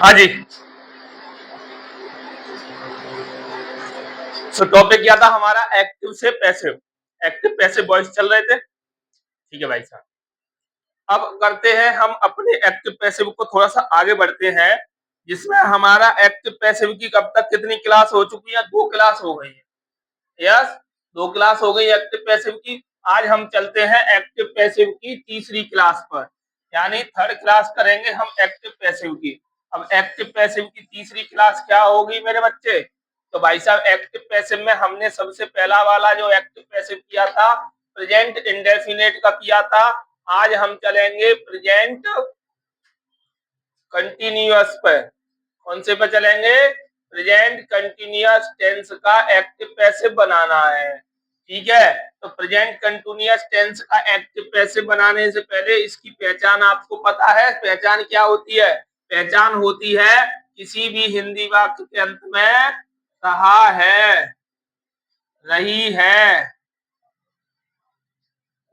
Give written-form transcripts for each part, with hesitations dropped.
हाँ जी। सो टॉपिक क्या था हमारा, एक्टिव से पैसिव, एक्टिव पैसिव वॉइस चल रहे थे। ठीक है भाई साहब, अब करते हैं हम अपने एक्टिव पैसिव को थोड़ा सा आगे बढ़ते हैं, जिसमें हमारा एक्टिव पैसिव की कब तक कितनी क्लास हो चुकी है, 2 क्लास हो गई है। यस, 2 क्लास हो गई एक्टिव पैसिव की। आज हम चलते हैं एक्टिव पैसिव की तीसरी क्लास पर, यानी थर्ड क्लास करेंगे हम एक्टिव पैसिव की। अब एक्टिव पैसिव की तीसरी क्लास क्या होगी मेरे बच्चे? तो भाई साहब, एक्टिव पैसिव में हमने सबसे पहला वाला जो एक्टिव पैसिव किया था, प्रेजेंट इंडेफिनिट का किया था। आज हम चलेंगे प्रेजेंट कंटिन्यूअस पर। कौन से पर चलेंगे? प्रेजेंट कंटिन्यूअस टेंस का एक्टिव पैसिव बनाना है। ठीक है, तो प्रेजेंट कंटिन्यूअस टेंस का एक्टिव पैसिव बनाने से पहले इसकी पहचान आपको पता है? पहचान क्या होती है? पहचान होती है किसी भी हिंदी वाक्य के अंत में रहा है, रही है,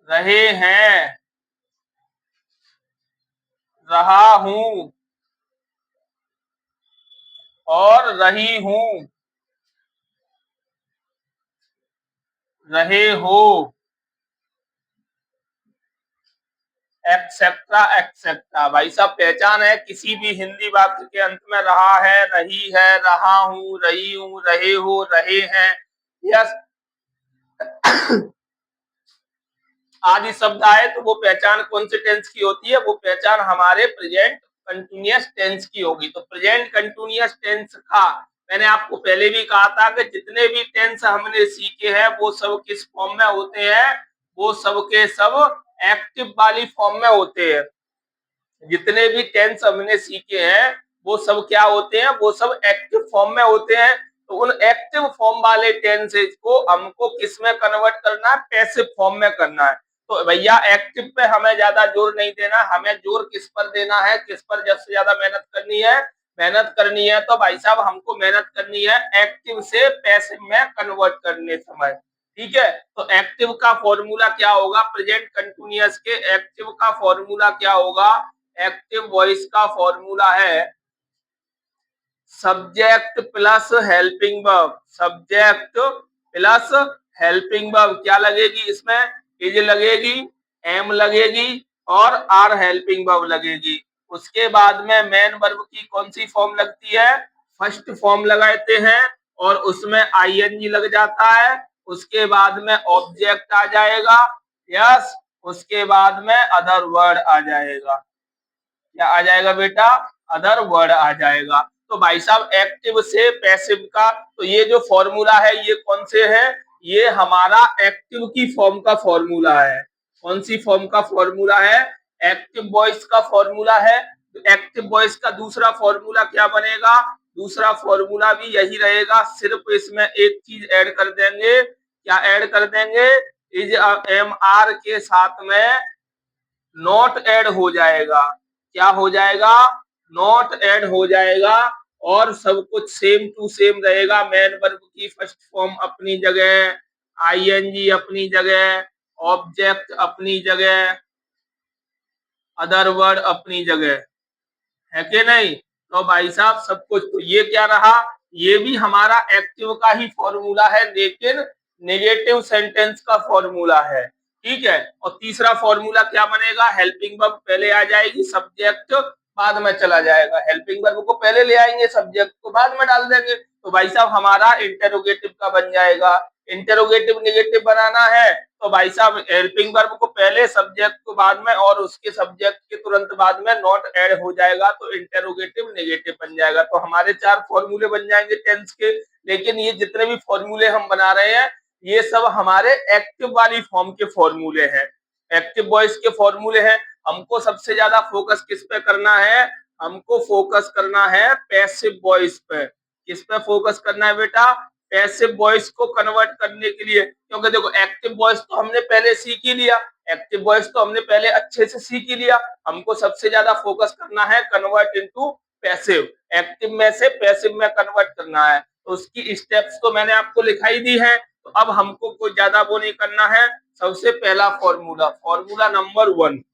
रहे हैं, रहा हूं और रही हूं, रहे हो, एक्सेट्रा एक्सेट्रा। भाई साहब, पहचान है किसी भी हिंदी वाक्य के अंत में रहा है, रही है, रहा हूं, रही हूं, रहे हो, रहे हैं, यस आदि शब्द आए तो वो पहचान कौन से टेंस की होती है? वो पहचान हमारे प्रेजेंट कंटिन्यूअस टेंस की होगी। तो प्रेजेंट कंटिन्यूअस टेंस का मैंने आपको पहले भी कहा था कि जितने भी टेंस हमने सीखे हैं वो सब किस फॉर्म में होते हैं? वो सब के सब एक्टिव वाली फॉर्म में होते हैं। जितने भी टेंस हमने सीखे हैं वो सब क्या होते हैं? वो सब एक्टिव फॉर्म में होते हैं। तो उन एक्टिव फॉर्म वाले टेंसेज को हमको किस में कन्वर्ट करना है? पैसिव फॉर्म में करना है। तो भैया, एक्टिव पे हमें ज्यादा जोर नहीं देना, हमें जोर किस पर देना है? किस पर ज्यादा से ज्यादा मेहनत करनी है? मेहनत करनी है तो भाई साहब हमको मेहनत करनी है एक्टिव से पैसिव में कन्वर्ट करने समय। ठीक है, तो एक्टिव का फॉर्मूला क्या होगा? प्रेजेंट कंटिन्यूअस के एक्टिव का फॉर्मूला क्या होगा? एक्टिव वॉइस का फॉर्मूला है subject plus helping verb. Subject plus helping verb क्या लगेगी इसमें? इज लगेगी, एम लगेगी और आर हेल्पिंग वर्ब लगेगी। उसके बाद में मेन वर्ब की कौन सी फॉर्म लगती है? फर्स्ट फॉर्म लगाते हैं और उसमें आईएनजी लग जाता है। उसके बाद में ऑब्जेक्ट आ जाएगा, यस। उसके बाद में अदर वर्ड आ जाएगा। क्या आ जाएगा बेटा? अदर वर्ड आ जाएगा। तो भाई साहब, एक्टिव से पैसिव का तो ये जो फॉर्मूला है ये कौन से है? ये हमारा एक्टिव की फॉर्म का फॉर्मूला है। कौन सी फॉर्म का फॉर्मूला है? एक्टिव वॉइस का फॉर्मूला है। एक्टिव वॉइस का दूसरा फॉर्मूला क्या बनेगा? दूसरा फॉर्मूला भी यही रहेगा, सिर्फ इसमें एक चीज ऐड कर देंगे। क्या ऐड कर देंगे? इज एम आर के साथ में नॉट ऐड हो जाएगा। क्या हो जाएगा? नॉट ऐड हो जाएगा और सब कुछ सेम टू सेम रहेगा। मेन वर्ब की फर्स्ट फॉर्म अपनी जगह, आईएनजी अपनी जगह, ऑब्जेक्ट अपनी जगह, अदर वर्ड अपनी जगह, है कि नहीं? तो भाई साहब सब कुछ, तो ये क्या रहा? ये भी हमारा एक्टिव का ही फॉर्मूला है, लेकिन नेगेटिव सेंटेंस का फॉर्मूला है। ठीक है, और तीसरा फॉर्मूला क्या बनेगा? हेल्पिंग वर्ब पहले आ जाएगी, सब्जेक्ट बाद में चला जाएगा। हेल्पिंग वर्ब को पहले ले आएंगे, सब्जेक्ट को बाद में डाल देंगे। तो भाई साहब हमारा इंटेरोगेटिव का बन जाएगा। इंटेरोगेटिव नेगेटिव बनाना है तो भाई साहब हेल्पिंग वर्ब को पहले, सब्जेक्ट को बाद में और उसके सब्जेक्ट के तुरंत बाद में नॉट ऐड हो जाएगा, तो इंटेरोगेटिव नेगेटिव बन जाएगा। तो हमारे 4 फॉर्मूले बन जाएंगे टेंस के। लेकिन ये जितने भी फॉर्मूले हम बना रहे हैं ये सब हमारे एक्टिव वाली फॉर्म के फॉर्मूले हैं, एक्टिव वॉइस के फॉर्मूले हैं। हमको सबसे ज्यादा फोकस किस पे करना है? हमको फोकस करना है पैसिव वॉइस पे। किस पे फोकस करना है बेटा? पैसिव वॉइस को कन्वर्ट करने के लिए। क्योंकि देखो, एक्टिव वॉइस तो हमने पहले सीख ही लिया, एक्टिव वॉइस तो हमने पहले अच्छे से सीख ही लिया। हमको सबसे ज्यादा फोकस करना है कन्वर्ट इनटू पैसिव। एक्टिव में से पैसिव में कन्वर्ट करना है। तो उसकी स्टेप्स तो मैंने आपको लिखाई दी है। तो अब हमको कोई ज्यादा वो नहीं करना है। सबसे पहला फॉर्मूला, फॉर्मूला नंबर 1।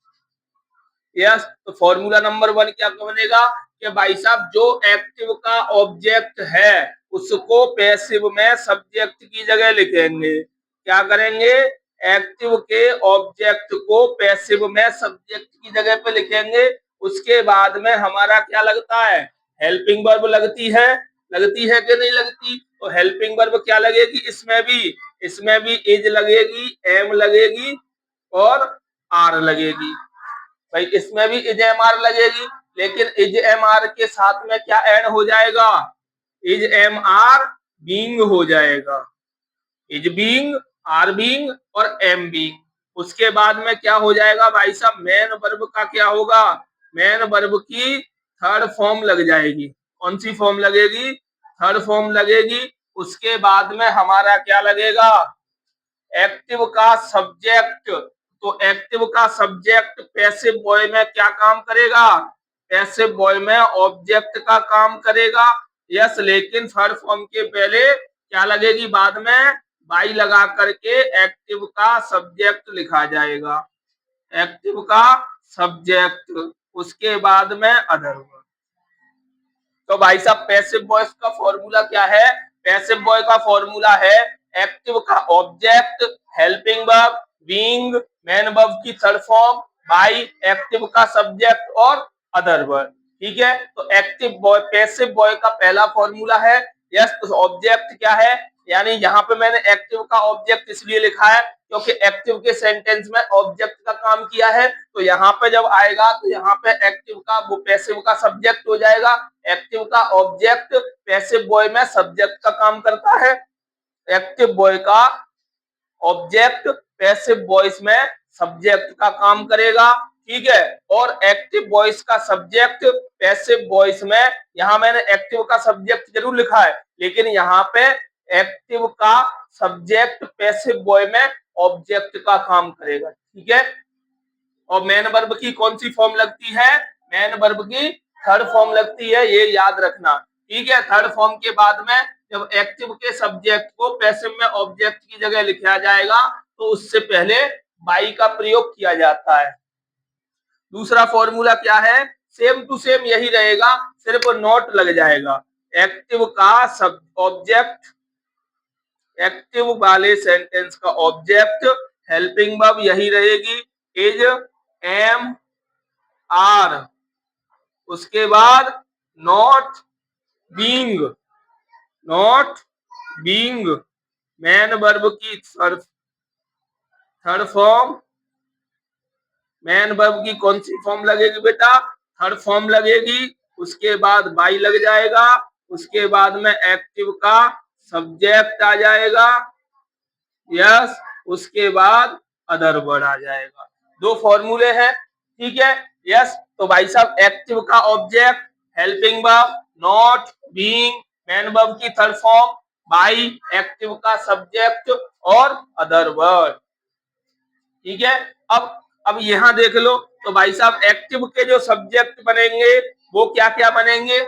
यस, तो फॉर्मूला नंबर 1 क्या बनेगा कि भाई साहब जो एक्टिव का ऑब्जेक्ट है उसको पैसिव में सब्जेक्ट की जगह लिखेंगे। क्या करेंगे? एक्टिव के ऑब्जेक्ट को पैसिव में सब्जेक्ट की जगह पे लिखेंगे। उसके बाद में हमारा क्या लगता है? हेल्पिंग वर्ब लगती है। लगती है कि नहीं लगती? तो हेल्पिंग वर्ब क्या लगेगी इसमें भी इज लगेगी, एम लगेगी और आर लगेगी। भाई इसमें भी इज एम आर लगेगी, लेकिन इज एम आर के साथ में क्या ऐड हो जाएगा? इज एम आर बीइंग हो जाएगा। इज बीइंग, आर बीइंग और एम बीइंग। उसके बाद में क्या हो जाएगा भाई साहब? मेन वर्ब का क्या होगा? मेन वर्ब की थर्ड फॉर्म लग जाएगी। कौन सी फॉर्म लगेगी? थर्ड फॉर्म लगेगी। उसके बाद में हमारा क्या लगेगा? एक्टिव का सब्जेक्ट। तो एक्टिव का सब्जेक्ट पैसिव बॉय में क्या काम करेगा? पैसिव बॉय में ऑब्जेक्ट का काम करेगा। यस, लेकिन थर्ड फॉर्म के पहले क्या लगेगी? बाद में बाई लगा करके एक्टिव का सब्जेक्ट लिखा जाएगा। एक्टिव का सब्जेक्ट, उसके बाद में अदर वर्ब। तो भाई साहब पैसिव वॉइस का फॉर्मूला क्या है? पैसिव बॉय का फॉर्मूला है एक्टिव का object, helping verb, being, main verb की थर्ड फॉर्म, बाय एक्टिव का सब्जेक्ट और अदर वर्ब। ठीक है, तो एक्टिव बॉय, पैसिव बॉय का पहला फॉर्मूला है। यस, तो ऑब्जेक्ट क्या है? यानी यहाँ पे मैंने एक्टिव का ऑब्जेक्ट इसलिए लिखा है क्योंकि एक्टिव के सेंटेंस में ऑब्जेक्ट का काम किया है। तो यहाँ पे जब आएगा तो यहाँ पे एक्टिव का वो पैसिव का सब्जेक्ट हो जाएगा। एक्टिव का ऑब्जेक्ट पैसिव बॉय में सब्जेक्ट का काम करता है। एक्टिव बॉय का ऑब्जेक्ट पैसिव वॉइस में सब्जेक्ट का काम करेगा। ठीक है, और एक्टिव वॉइस का सब्जेक्ट पैसिव वॉइस में, यहां मैंने एक्टिव का सब्जेक्ट जरूर लिखा है, लेकिन यहाँ पे एक्टिव का सब्जेक्ट पैसिव बॉय में ऑब्जेक्ट का काम करेगा। ठीक है, और मेन वर्ब की कौन सी फॉर्म लगती है? मेन वर्ब की थर्ड फॉर्म लगती है, ये याद रखना। ठीक है, थर्ड फॉर्म के बाद में जब एक्टिव के सब्जेक्ट को पैसिव में ऑब्जेक्ट की जगह लिखा जाएगा तो उससे पहले बाई का प्रयोग किया जाता है। दूसरा फॉर्मूला क्या है? सेम टू सेम यही रहेगा, सिर्फ नोट लग जाएगा। एक्टिव का सब ऑब्जेक्ट, एक्टिव वाले सेंटेंस का ऑब्जेक्ट हेल्पिंग वर्ब यही रहेगी, इज, एम, आर। उसके बाद not being, not being main verb की थर्ड फॉर्म। मेन वर्ब की कौन सी फॉर्म लगेगी बेटा? थर्ड फॉर्म लगेगी। उसके बाद बाई लग जाएगा। उसके बाद में एक्टिव का सब्जेक्ट आ जाएगा। यस, उसके बाद अदर वर्ड आ जाएगा। दो फॉर्मूले हैं। ठीक है, यस, तो भाई साहब एक्टिव का object, helping verb, not, being, main verb की थर्ड फॉर्म, बाई एक्टिव का सब्जेक्ट और अदर वर्ड। ठीक है, अब यहां देख लो, तो भाई साहब एक्टिव के जो सब्जेक्ट बनेंगे वो क्या क्या बनेंगे?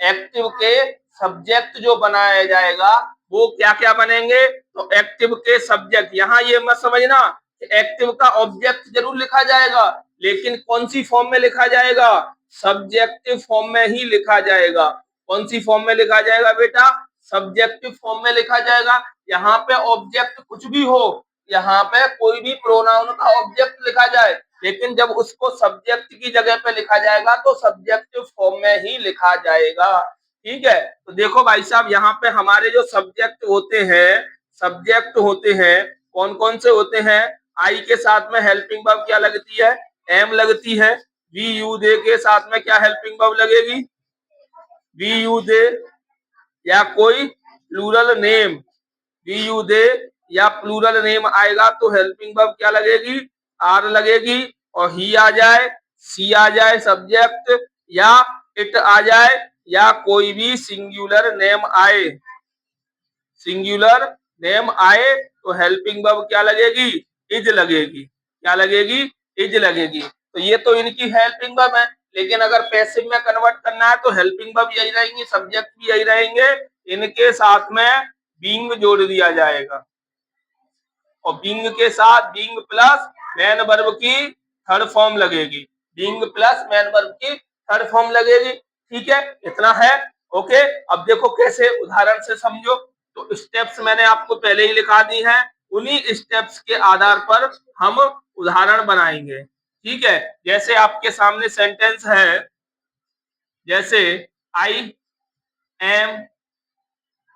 एक्टिव के सब्जेक्ट जो बनाया जाएगा वो क्या क्या बनेंगे? तो एक्टिव के सब्जेक्ट, यहाँ ये मत समझना एक्टिव का ऑब्जेक्ट जरूर लिखा जाएगा, लेकिन कौन सी फॉर्म में लिखा जाएगा? सब्जेक्टिव फॉर्म में ही लिखा जाएगा। कौन सी फॉर्म में लिखा जाएगा बेटा? सब्जेक्टिव फॉर्म में लिखा जाएगा। यहाँ पे ऑब्जेक्ट कुछ भी हो, यहाँ पे कोई भी प्रोनाउन का ऑब्जेक्ट लिखा जाए, लेकिन जब उसको सब्जेक्ट की जगह पे लिखा जाएगा तो सब्जेक्टिव फॉर्म में ही लिखा जाएगा। ठीक है, तो देखो भाई साहब यहाँ पे हमारे जो सब्जेक्ट होते हैं कौन कौन से होते हैं? आई के साथ में हेल्पिंग वर्ब क्या लगती है? एम लगती है। वी यू दे के साथ में क्या हेल्पिंग वर्ब लगेगी? वी यू दे, या कोई plural name, we you they या प्लूरल नेम आएगा तो हेल्पिंग वर्ब क्या लगेगी? आर लगेगी। और ही आ जाए, सी आ जाए सब्जेक्ट, या इट आ जाए, या कोई भी सिंगुलर नेम आए, सिंगुलर नेम आए तो हेल्पिंग वर्ब क्या लगेगी? इज लगेगी। क्या लगेगी? इज लगेगी। तो ये तो इनकी हेल्पिंग वर्ब है, लेकिन अगर पैसिव में कन्वर्ट करना है तो हेल्पिंग वर्ब यही रहेंगी, सब्जेक्ट भी यही रहेंगे, इनके साथ में बीइंग जोड़ दिया जाएगा और बीइंग के साथ बीइंग प्लस मेन वर्ब की थर्ड फॉर्म लगेगी, बीइंग प्लस मेन वर्ब की थर्ड फॉर्म लगेगी। ठीक है, इतना है। ओके, अब देखो कैसे उदाहरण से समझो। तो स्टेप्स मैंने आपको पहले ही लिखा दी है, उन्हीं स्टेप्स के आधार पर हम उदाहरण बनाएंगे। ठीक है, जैसे आपके सामने सेंटेंस है, जैसे I am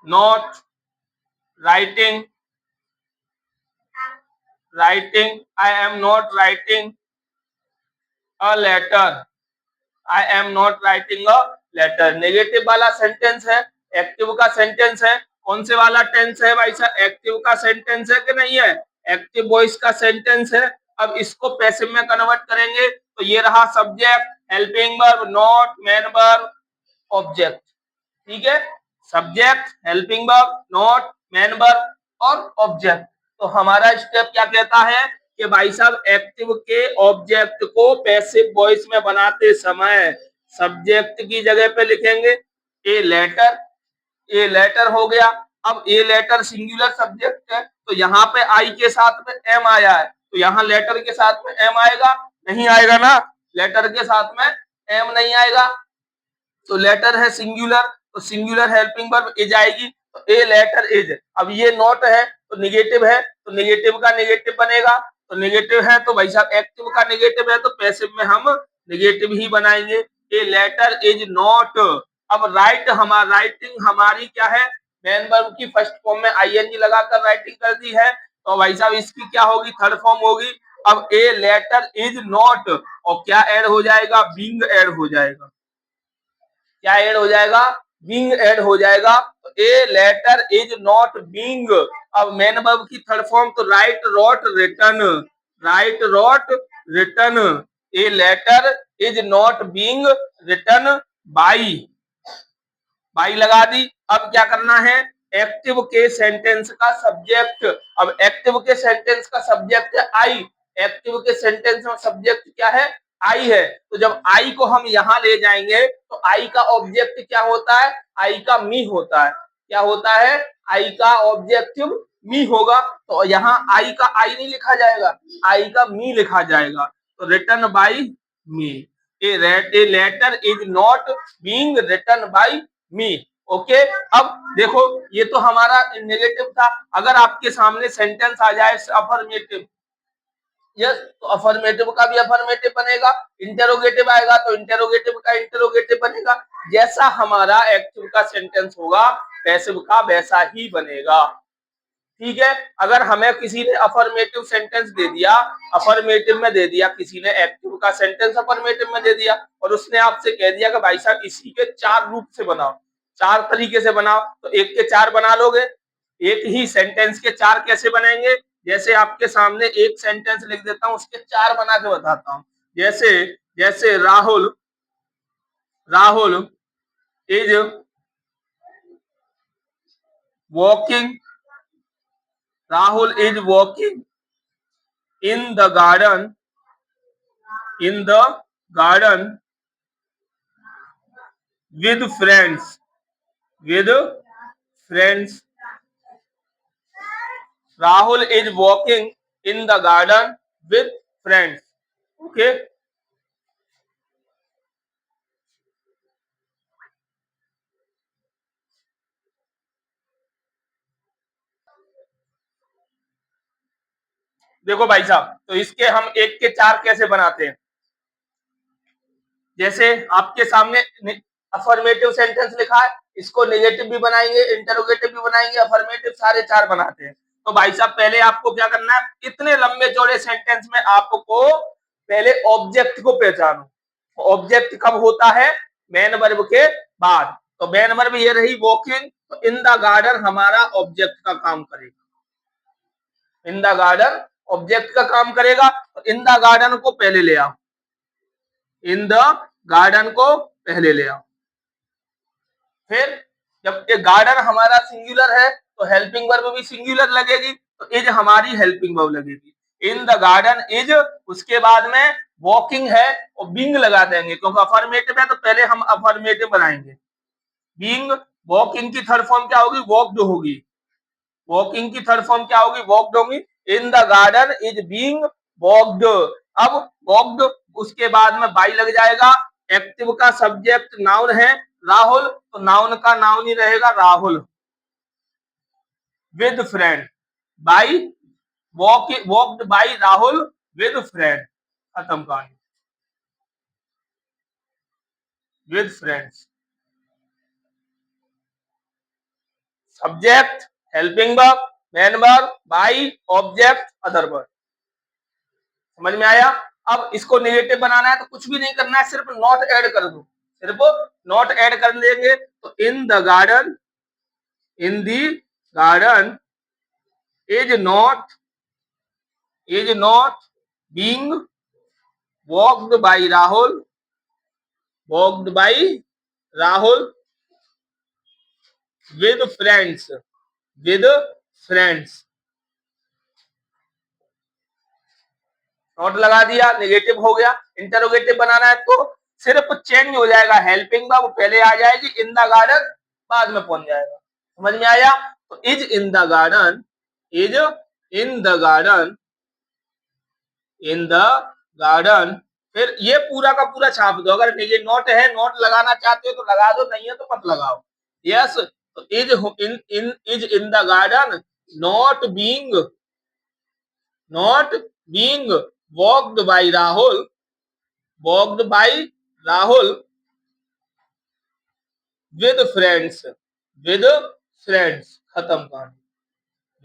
not writing I am not writing a letter, I am not writing a letter. Negative वाला सेंटेंस है, एक्टिव का सेंटेंस है। कौन से वाला टेंस है भाई साहब? एक्टिव का सेंटेंस है कि नहीं है? एक्टिव वॉइस का सेंटेंस है। अब इसको पैसिव में कन्वर्ट करेंगे तो ये रहा subject, helping verb, not, main verb, object. ठीक है, subject, helping verb, not, main verb और ऑब्जेक्ट। तो हमारा स्टेप क्या कहता है कि भाई साहब एक्टिव के ऑब्जेक्ट को पैसिव वॉइस में बनाते समय सब्जेक्ट की जगह पे लिखेंगे ए लेटर, ए लेटर हो गया। अब ए लेटर सिंगुलर सब्जेक्ट है तो यहाँ पे आई के साथ में एम आया है, तो यहाँ लेटर के साथ में एम आएगा? नहीं आएगा ना, लेटर के साथ में एम नहीं आएगा। तो लेटर है सिंगुलर, तो सिंगुलर हेल्पिंग वर्ब इज आएगी, तो ए लेटर इज। अब ये नॉट है तो निगेटिव है, तो निगेटिव का निगेटिव बनेगा, तो निगेटिव है तो भाई साहब एक्टिव का निगेटिव है तो पैसिव में हम निगेटिव ही बनाएंगे, ए लेटर इज नॉट। अब राइटिंग हमारी क्या है? मेन वर्ब की फर्स्ट फॉर्म में आईएनजी लगाकर राइटिंग कर दी है, तो भाई साहब इसकी क्या होगी? थर्ड फॉर्म होगी। अब ए लेटर इज नॉट और क्या ऐड हो जाएगा? बीइंग ऐड हो जाएगा। क्या ऐड हो जाएगा? बीइंग ऐड हो जाएगा। तो a letter is not being. अब मेन वर्ब की थर्ड फॉर्म तो write, wrote, written, write, wrote, written. A letter is not being written by, by लगा दी। अब क्या करना है? एक्टिव के सेंटेंस का सब्जेक्ट, अब एक्टिव के सेंटेंस का सब्जेक्ट है आई, एक्टिव के सेंटेंस में सब्जेक्ट क्या है? आई है। तो जब आई को हम यहाँ ले जाएंगे तो आई का ऑब्जेक्ट क्या होता है? आई का मी होता है। क्या होता है? आई का ऑब्जेक्टिव मी होगा, तो यहाँ आई का आई नहीं लिखा जाएगा, आई का मी लिखा जाएगा। तो written by me, a letter is not being written by me. Okay, अब देखो ये तो हमारा नेगेटिव था। अगर आपके सामने सेंटेंस आ जाए अफर्मेटिव, यस, तो अफर्मेटिव का भी अफर्मेटिव बनेगा, इंटेरोगेटिव आएगा तो इंटेरोगेटिव का इंटेरोगेटिव बनेगा। जैसा हमारा एक्टिव का सेंटेंस होगा पैसिव का वैसा ही बनेगा। ठीक है, अगर हमें किसी ने अफर्मेटिव सेंटेंस दे दिया, अफर्मेटिव में दे दिया, किसी ने एक्टिव का सेंटेंस अफर्मेटिव में दे दिया और उसने आपसे कह दिया कि भाई साहब इसी के 4 रूप से बनाओ, 4 तरीके से बनाओ, तो एक के 4 बना लोगे? एक ही सेंटेंस के 4 कैसे बनेंगे? जैसे आपके सामने एक सेंटेंस लिख देता हूं, उसके 4 बना के बताता हूं। जैसे जैसे Rahul is walking, Rahul is walking in the garden with friends, with friends. Rahul is walking in the garden with friends. Okay, देखो भाई साहब, तो इसके हम एक के 4 कैसे बनाते हैं? जैसे आपके सामने अफर्मेटिव सेंटेंस लिखा है, इसको नेगेटिव भी बनाएंगे, इंटरोगेटिव भी बनाएंगे, अफर्मेटिव, सारे 4 बनाते हैं। तो भाई साहब पहले आपको क्या करना है? इतने लंबे चौड़े सेंटेंस में आपको पहले ऑब्जेक्ट को पहचानो। ऑब्जेक्ट कब होता है? मेन वर्ब के बाद। तो मेन वर्ब ये रही वॉकिंग, तो इन द गार्डन हमारा ऑब्जेक्ट का काम करेगा, इन द गार्डन ऑब्जेक्ट का काम करेगा। तो इन द गार्डन को पहले ले आओ, इन द गार्डन को पहले ले आओ। फिर जब ये गार्डन हमारा सिंगुलर है तो हेल्पिंग वर्ब भी सिंगुलर लगेगी, तो इज हमारी हेल्पिंग वर्ब लगेगी। इन द गार्डन इज, उसके बाद में वॉकिंग है और बीइंग लगा देंगे, क्योंकि अफर्मेटिव है तो पहले हम अफर्मेटिव बनाएंगे। बीइंग, वॉकिंग की थर्ड फॉर्म क्या होगी? वॉक्ड होगी। वॉकिंग की थर्ड फॉर्म क्या होगी? वॉक्ड होगी। In the garden is being walked. अब वॉक्ड, उसके बाद में बाई लग जाएगा। एक्टिव का सब्जेक्ट नाउन है राहुल, तो नाउन का नाउन ही रहेगा Rahul. With friend, by, walked by Rahul with friend, खत्म कहानी। With friends, subject helping verb, main verb, by, object, other verb. समझ में आया? अब इसको नेगेटिव बनाना है तो कुछ भी नहीं करना है, सिर्फ नॉट ऐड कर दो। सिर्फ नॉट ऐड कर देंगे तो in the garden, in the garden is not being walked by Rahul, walked by Rahul with friends, with friends. Not लगा दिया, नेगेटिव हो गया। इंटरोगेटिव बनाना है तो सिर्फ चेंज हो जाएगा, हेल्पिंग वर्ब पहले आ जाएगी, इन द गार्डन बाद में पहुंच जाएगा। समझ में आया? तो is in the garden, is in the garden, in the garden, फिर ये पूरा का पूरा छाप दो। अगर ये नॉट है, नॉट लगाना चाहते हो तो लगा दो, नहीं है तो मत लगाओ। यस, तो is in the garden not being, not being walked by Rahul, walked by Rahul with friends, with friends, खत्म कहानी।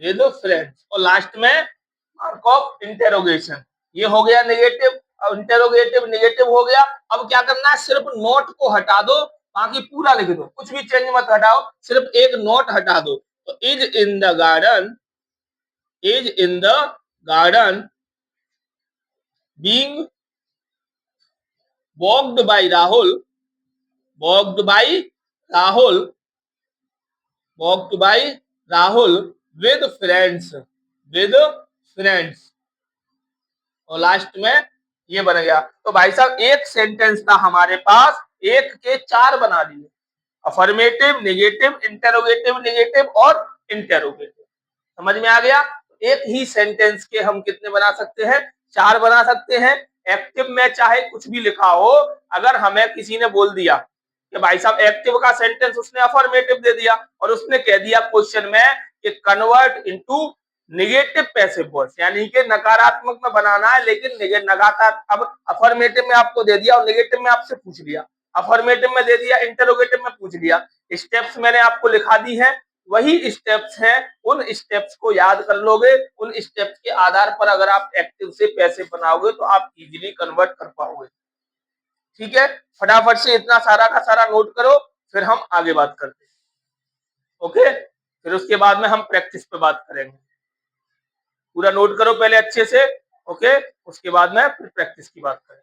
विद फ्रेंड्स, और लास्ट में मार्क ऑफ इंटेरोगेशन। ये हो गया नेगेटिव, और इंटेरोगेटिव नेगेटिव हो गया। अब क्या करना है? सिर्फ नोट को हटा दो, बाकी पूरा लिख दो, कुछ भी चेंज मत हटाओ, सिर्फ एक नोट हटा दो। तो is in the garden, is in the garden being walked by Rahul, walked by Rahul, walked by Rahul with friends, with friends, और लास्ट में ये बन गया। तो भाई साहब एक सेंटेंस था हमारे पास, एक के चार बना दिए, अफर्मेटिव, नेगेटिव, इंटेरोगेटिव, नेगेटिव और इंटेरोगेटिव। समझ में आ गया? एक ही सेंटेंस के हम कितने बना सकते हैं? चार बना सकते हैं। एक्टिव में चाहे कुछ भी लिखा हो, अगर हमें किसी ने बोल दिया कि भाई साहब एक्टिव का सेंटेंस उसने अफर्मेटिव दे दिया और उसने कह दिया क्वेश्चन में कि convert into negative passive voice, यानी कि नकारात्मक में बनाना है, लेकिन नकारात्मक, अब अफर्मेटिव में आपको दे दिया और नेगेटिव में आपसे पूछ लिया, अफर्मेटिव में दे दिया, इंटरोगेटिव में पूछ लिया। स्टेप्स मैंने आपको लिखा दी है, वही स्टेप्स हैं, उन स्टेप्स को याद कर लोगे, उन स्टेप्स के आधार पर अगर आप एक्टिव से पैसिव बनाओगे तो आप इजीली कन्वर्ट कर पाओगे। ठीक है, फटाफट से इतना सारा का सारा नोट करो, फिर हम आगे बात करते हैं। ओके, फिर उसके बाद में हम प्रैक्टिस पे बात करेंगे। पूरा नोट करो पहले अच्छे से, ओके, उसके बाद में फिर प्रैक्टिस की बात करें।